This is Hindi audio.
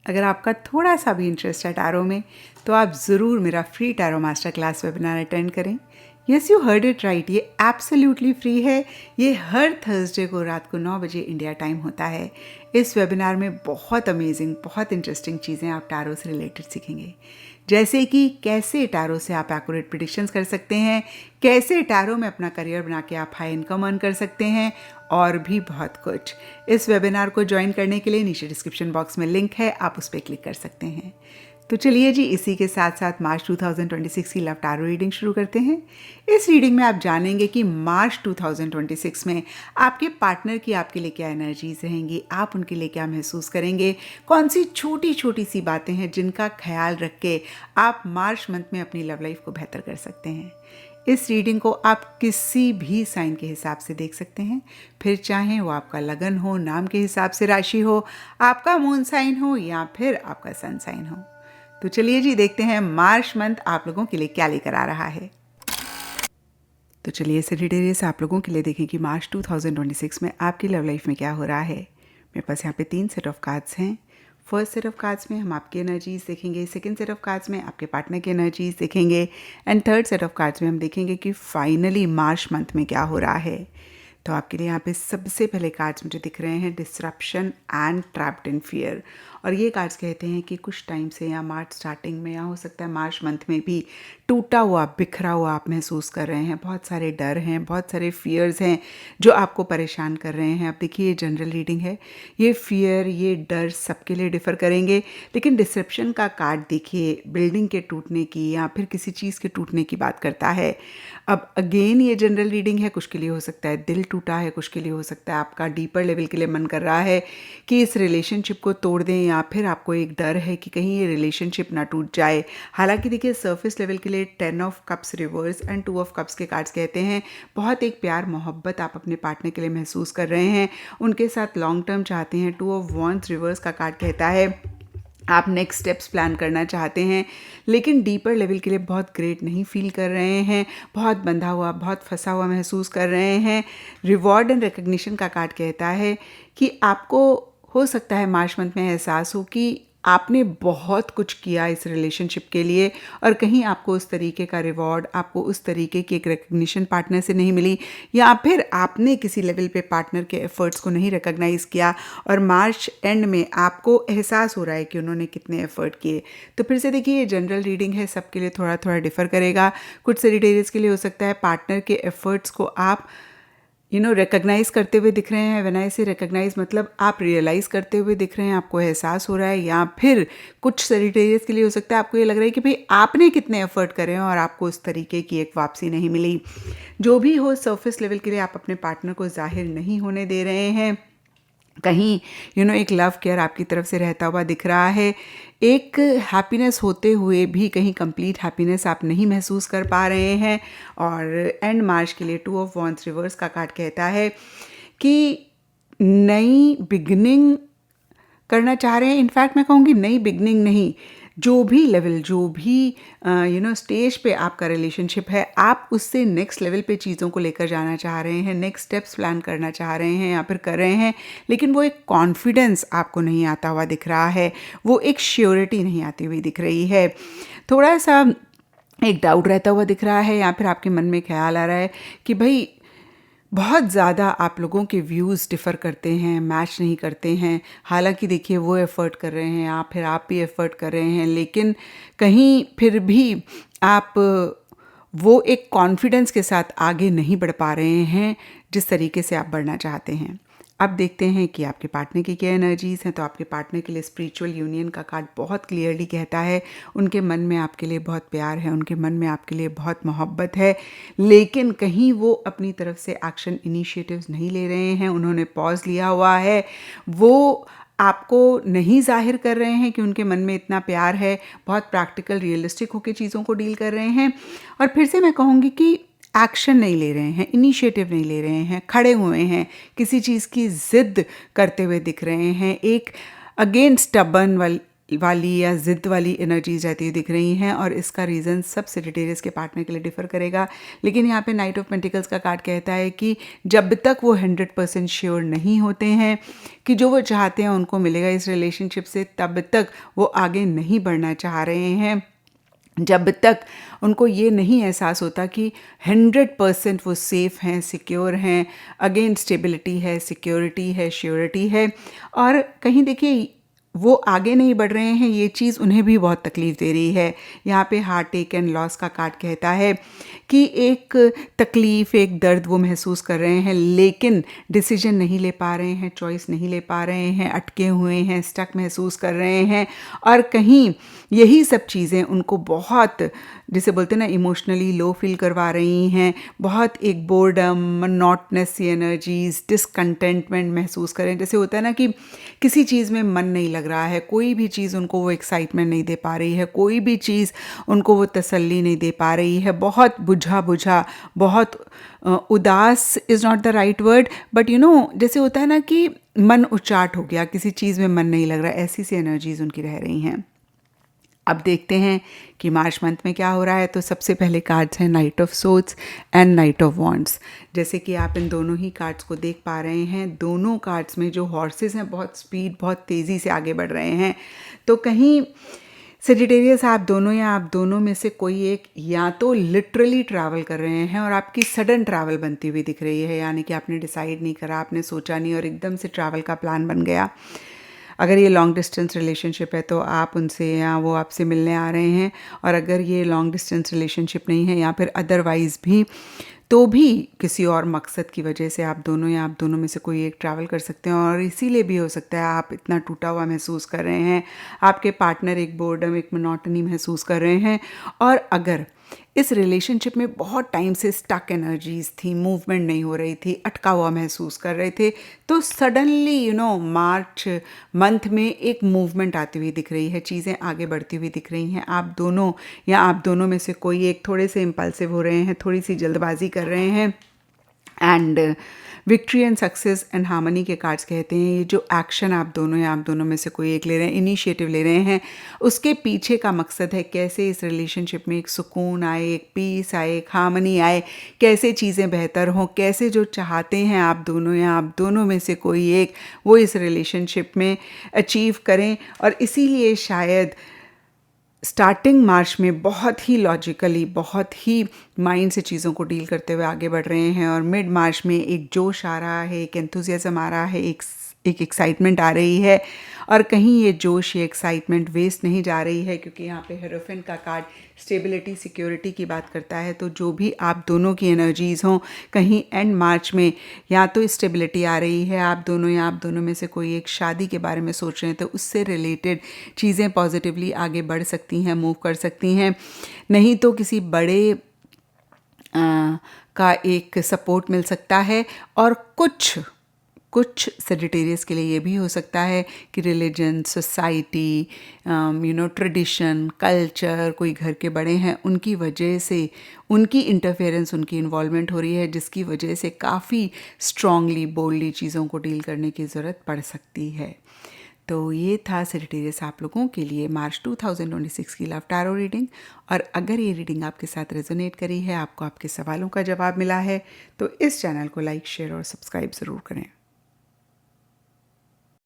अगर आपका थोड़ा सा भी इंटरेस्ट है टैरो में तो आप ज़रूर मेरा free tarot master class webinar attend करें। Yes, you heard it right, ये एब्सोल्युटली फ्री है। ये हर थर्सडे को रात को 9 बजे इंडिया टाइम होता है। इस वेबिनार में बहुत अमेजिंग, बहुत इंटरेस्टिंग चीज़ें आप टैरो से रिलेटेड सीखेंगे, जैसे कि कैसे टैरो से आप एक्यूरेट प्रेडिक्शंस कर सकते हैं, कैसे टैरो में अपना करियर बना के आप हाई इनकम अर्न कर सकते हैं, और भी बहुत कुछ। इस वेबिनार को ज्वाइन करने के लिए नीचे डिस्क्रिप्शन बॉक्स में लिंक है, आप उस पर क्लिक कर सकते हैं। तो चलिए जी, इसी के साथ साथ मार्च 2026 की लव टैरो रीडिंग शुरू करते हैं। इस रीडिंग में आप जानेंगे कि मार्च 2026 में आपके पार्टनर की आपके लिए क्या एनर्जीज रहेंगी, आप उनके लिए क्या महसूस करेंगे, कौन सी छोटी छोटी सी बातें हैं जिनका ख्याल रख के आप मार्च मंथ में अपनी लव लाइफ को बेहतर कर सकते हैं। इस रीडिंग को आप किसी भी साइन के हिसाब से देख सकते हैं, फिर चाहे वो आपका लगन हो, नाम के हिसाब से राशि हो, आपका मून साइन हो या फिर आपका सन साइन हो। तो चलिए जी, देखते हैं मार्च मंथ आप लोगों के लिए क्या लेकर आ रहा है। तो चलिए सेजिटेरियस आप लोगों के लिए देखें कि मार्च 2026 में आपकी लव लाइफ में क्या हो रहा है। मेरे पास यहाँ पे 3 सेट ऑफ कार्ड्स हैं। फर्स्ट सेट ऑफ कार्ड्स में हम आपकी एनर्जीज देखेंगे, सेकंड सेट ऑफ कार्ड्स में आपके पार्टनर की एनर्जीज देखेंगे, and third set of cards में हम देखेंगे कि फाइनली मार्च मंथ में क्या हो रहा है। तो आपके लिए यहाँ पे सबसे पहले कार्ड्स मुझे दिख रहे हैं disruption and trapped in fear, और ये कार्ड्स कहते हैं कि कुछ टाइम से या मार्च स्टार्टिंग में या हो सकता है मार्च मंथ में भी टूटा हुआ, बिखरा हुआ आप महसूस कर रहे हैं। बहुत सारे डर हैं, बहुत सारे फियर्स हैं जो आपको परेशान कर रहे हैं। अब देखिए, ये जनरल रीडिंग है, ये फियर, ये डर सबके लिए डिफ़र करेंगे, लेकिन डिस्ट्रप्शन का कार्ड देखिए बिल्डिंग के टूटने की या फिर किसी चीज़ के टूटने की बात करता है। अब अगेन ये जनरल रीडिंग है, कुछ के लिए हो सकता है दिल टूटा है, कुछ के लिए हो सकता है आपका डीपर लेवल के लिए मन कर रहा है कि इस रिलेशनशिप को तोड़ दें, या फिर आपको एक डर है कि कहीं ये रिलेशनशिप ना टूट जाए। हालांकि देखिए, सरफेस लेवल के लिए 10 of cups reverse and 2 of cups के कार्ड्स कहते हैं बहुत एक प्यार मोहब्बत आप अपने पार्टनर के लिए महसूस कर रहे हैं, उनके साथ लॉन्ग टर्म चाहते हैं। 2 ऑफ वॉन्ड्स रिवर्स का कार्ड कहता है आप नेक्स्ट स्टेप्स प्लान करना चाहते हैं, लेकिन डीपर लेवल के लिए बहुत ग्रेट नहीं फील कर रहे हैं, बहुत बंधा हुआ, बहुत फंसा हुआ महसूस कर रहे हैं। रिवॉर्ड एंड रिकग्निशन का कार्ड कहता है कि आपको हो सकता है मार्च मंथ में एहसास हो कि आपने बहुत कुछ किया इस रिलेशनशिप के लिए, और कहीं आपको उस तरीके का रिवॉर्ड, आपको उस तरीके की एक रिकग्निशन पार्टनर से नहीं मिली, या फिर आपने किसी लेवल पे पार्टनर के एफर्ट्स को नहीं रिकॉग्नाइज किया, और मार्च एंड में आपको एहसास हो रहा है कि उन्होंने कितने एफर्ट किए। तो फिर से देखिए, ये जनरल रीडिंग है, सबके लिए थोड़ा थोड़ा डिफर करेगा। कुछ सेजिटेरियस के लिए हो सकता है पार्टनर के एफर्ट्स को आप रिकग्नाइज करते हुए दिख रहे हैं। व्हेन आई से रिकग्नाइज मतलब आप रियलाइज़ करते हुए दिख रहे हैं, आपको एहसास हो रहा है। या फिर कुछ सेजिटेरियस के लिए हो सकता है आपको ये लग रहा है कि भाई आपने कितने एफर्ट करे हैं और आपको उस तरीके की एक वापसी नहीं मिली। जो भी हो, सरफेस लेवल के लिए आप अपने पार्टनर को जाहिर नहीं होने दे रहे हैं। कहीं एक लव केयर आपकी तरफ से रहता हुआ दिख रहा है। एक हैप्पीनेस होते हुए भी कहीं कंप्लीट हैप्पीनेस आप नहीं महसूस कर पा रहे हैं। और एंड मार्च के लिए 2 ऑफ वॉन्ड्स रिवर्स का कार्ड कहता है कि नई बिगनिंग करना चाह रहे हैं। इनफैक्ट मैं कहूँगी नई बिगनिंग नहीं, जो भी लेवल, जो भी स्टेज पे आपका रिलेशनशिप है, आप उससे नेक्स्ट लेवल पे चीज़ों को लेकर जाना चाह रहे हैं, नेक्स्ट स्टेप्स प्लान करना चाह रहे हैं या फिर कर रहे हैं, लेकिन वो एक कॉन्फिडेंस आपको नहीं आता हुआ दिख रहा है, वो एक श्योरिटी नहीं आती हुई दिख रही है। थोड़ा सा एक डाउट रहता हुआ दिख रहा है, या फिर आपके मन में ख्याल आ रहा है कि भाई बहुत ज़्यादा आप लोगों के व्यूज़ डिफ़र करते हैं, मैच नहीं करते हैं। हालांकि देखिए, वो एफ़र्ट कर रहे हैं, आप भी एफ़र्ट कर रहे हैं, लेकिन कहीं फिर भी आप वो एक कॉन्फिडेंस के साथ आगे नहीं बढ़ पा रहे हैं जिस तरीके से आप बढ़ना चाहते हैं। अब देखते हैं कि आपके पार्टनर की क्या एनर्जीज़ हैं। तो आपके पार्टनर के लिए स्पिरिचुअल यूनियन का कार्ड बहुत क्लियरली कहता है उनके मन में आपके लिए बहुत प्यार है, उनके मन में आपके लिए बहुत मोहब्बत है, लेकिन कहीं वो अपनी तरफ से एक्शन इनिशिएटिव्स नहीं ले रहे हैं, उन्होंने पॉज लिया हुआ है। वो आपको नहीं जाहिर कर रहे हैं कि उनके मन में इतना प्यार है, बहुत प्रैक्टिकल, रियलिस्टिक होकर चीज़ों को डील कर रहे हैं। और फिर से मैं कहूँगी कि एक्शन नहीं ले रहे हैं, इनिशिएटिव नहीं ले रहे हैं, खड़े हुए हैं, किसी चीज़ की ज़िद करते हुए दिख रहे हैं। एक अगेन स्टबर्न वाली वाली या ज़िद वाली एनर्जीज रहती हुई दिख रही हैं, और इसका रीज़न सब सेजिटेरियस के पार्टनर के लिए डिफ़र करेगा। लेकिन यहाँ पे नाइट ऑफ पेंटिकल्स का कार्ड कहता है कि जब तक वो 100% श्योर नहीं होते हैं कि जो वो चाहते हैं उनको मिलेगा इस रिलेशनशिप से, तब तक वो आगे नहीं बढ़ना चाह रहे हैं। जब तक उनको ये नहीं एहसास होता कि 100% वो सेफ़ हैं, सिक्योर हैं, अगेन स्टेबिलिटी है, सिक्योरिटी है, श्योरिटी है, और कहीं देखिए वो आगे नहीं बढ़ रहे हैं, ये चीज़ उन्हें भी बहुत तकलीफ़ दे रही है। यहाँ पे हार्ट टेक एंड लॉस का कार्ड कहता है कि एक तकलीफ़, एक दर्द वो महसूस कर रहे हैं, लेकिन डिसीजन नहीं ले पा रहे हैं, चॉइस नहीं ले पा रहे हैं, अटके हुए हैं, स्टक महसूस कर रहे हैं, और कहीं यही सब चीज़ें उनको बहुत, जिसे बोलते हैं ना, इमोशनली लो फील करवा रही हैं। बहुत एक बोर्डम, मोनोटोनस सी एनर्जीज, डिसकंटेंटमेंट महसूस करें। जैसे होता है ना कि किसी चीज़ में मन नहीं लग रहा है, कोई भी चीज़ उनको वो एक्साइटमेंट नहीं दे पा रही है, कोई भी चीज़ उनको वो तसल्ली नहीं दे पा रही है, बहुत बुझा बुझा, बहुत उदास is not the right word, but जैसे होता है ना कि मन उचाट हो गया, किसी चीज़ में मन नहीं लग रहा, ऐसी सी एनर्जीज उनकी रह रही हैं। अब देखते हैं कि मार्च मंथ में क्या हो रहा है। तो सबसे पहले कार्ड्स हैं night of swords and night of wands. जैसे कि आप इन दोनों ही कार्ड्स को देख पा रहे हैं, दोनों कार्ड्स में जो हॉर्सेस हैं बहुत स्पीड, बहुत तेज़ी से आगे बढ़ रहे हैं। तो कहीं सेजिटेरियस आप दोनों या आप दोनों में से कोई एक या तो लिटरली ट्रैवल कर रहे हैं और आपकी सडन ट्रैवल बनती हुई दिख रही है, यानी कि आपने डिसाइड नहीं करा, आपने सोचा नहीं और एकदम से ट्रैवल का प्लान बन गया। अगर ये लॉन्ग डिस्टेंस रिलेशनशिप है तो आप उनसे या वो आपसे मिलने आ रहे हैं, और अगर ये लॉन्ग डिस्टेंस रिलेशनशिप नहीं है या फिर अदरवाइज़ भी, तो भी किसी और मकसद की वजह से आप दोनों या आप दोनों में से कोई एक ट्रैवल कर सकते हैं। और इसीलिए भी हो सकता है आप इतना टूटा हुआ महसूस कर रहे हैं, आपके पार्टनर एक बोर्डम, एक मोनोटनी महसूस कर रहे हैं। और अगर इस रिलेशनशिप में बहुत टाइम से स्टक एनर्जीज थी, मूवमेंट नहीं हो रही थी, अटका हुआ महसूस कर रहे थे, तो सडनली मार्च मंथ में एक मूवमेंट आती हुई दिख रही है, चीज़ें आगे बढ़ती हुई दिख रही हैं। आप दोनों या आप दोनों में से कोई एक थोड़े से इम्पल्सिव हो रहे हैं, थोड़ी सी जल्दबाजी कर रहे हैं, and victory and success and harmony के कार्ड्स कहते हैं ये जो एक्शन आप दोनों या आप दोनों में से कोई एक ले रहे हैं, इनिशिएटिव ले रहे हैं, उसके पीछे का मकसद है कैसे इस रिलेशनशिप में एक सुकून आए, एक पीस आए, एक हार्मनी आए, कैसे चीज़ें बेहतर हों, कैसे जो चाहते हैं आप दोनों या आप दोनों में से कोई एक, वो इस रिलेशनशिप में अचीव करें। और इसीलिए शायद स्टार्टिंग मार्च में बहुत ही लॉजिकली, बहुत ही माइंड से चीज़ों को डील करते हुए आगे बढ़ रहे हैं, और मिड मार्च में एक जोश आ रहा है, एक एंथुसियाज्म आ रहा है, एक एक्साइटमेंट आ रही है। और कहीं ये जोश, ये एक्साइटमेंट वेस्ट नहीं जा रही है, क्योंकि यहाँ पे हेरोफेंट का कार्ड स्टेबिलिटी, सिक्योरिटी की बात करता है। तो जो भी आप दोनों की एनर्जीज़ हों, कहीं एंड मार्च में या तो स्टेबिलिटी आ रही है, आप दोनों या आप दोनों में से कोई एक शादी के बारे में सोच रहे हैं, तो उससे रिलेटेड चीज़ें पॉजिटिवली आगे बढ़ सकती हैं, मूव कर सकती हैं। नहीं तो किसी बड़े का एक सपोर्ट मिल सकता है। और कुछ सेजिटेरियस के लिए ये भी हो सकता है कि रिलीजन, सोसाइटी, ट्रेडिशन, कल्चर, कोई घर के बड़े हैं, उनकी वजह से उनकी इंटरफेरेंस, उनकी इन्वॉल्वमेंट हो रही है, जिसकी वजह से काफ़ी स्ट्रांगली, बोल्डली चीज़ों को डील करने की ज़रूरत पड़ सकती है। तो ये था सेजिटेरियस आप लोगों के लिए मार्च 2026 की लव टैरो रीडिंग। और अगर ये रीडिंग आपके साथ रेजोनेट करी है, आपको आपके सवालों का जवाब मिला है, तो इस चैनल को लाइक, शेयर और सब्सक्राइब ज़रूर करें।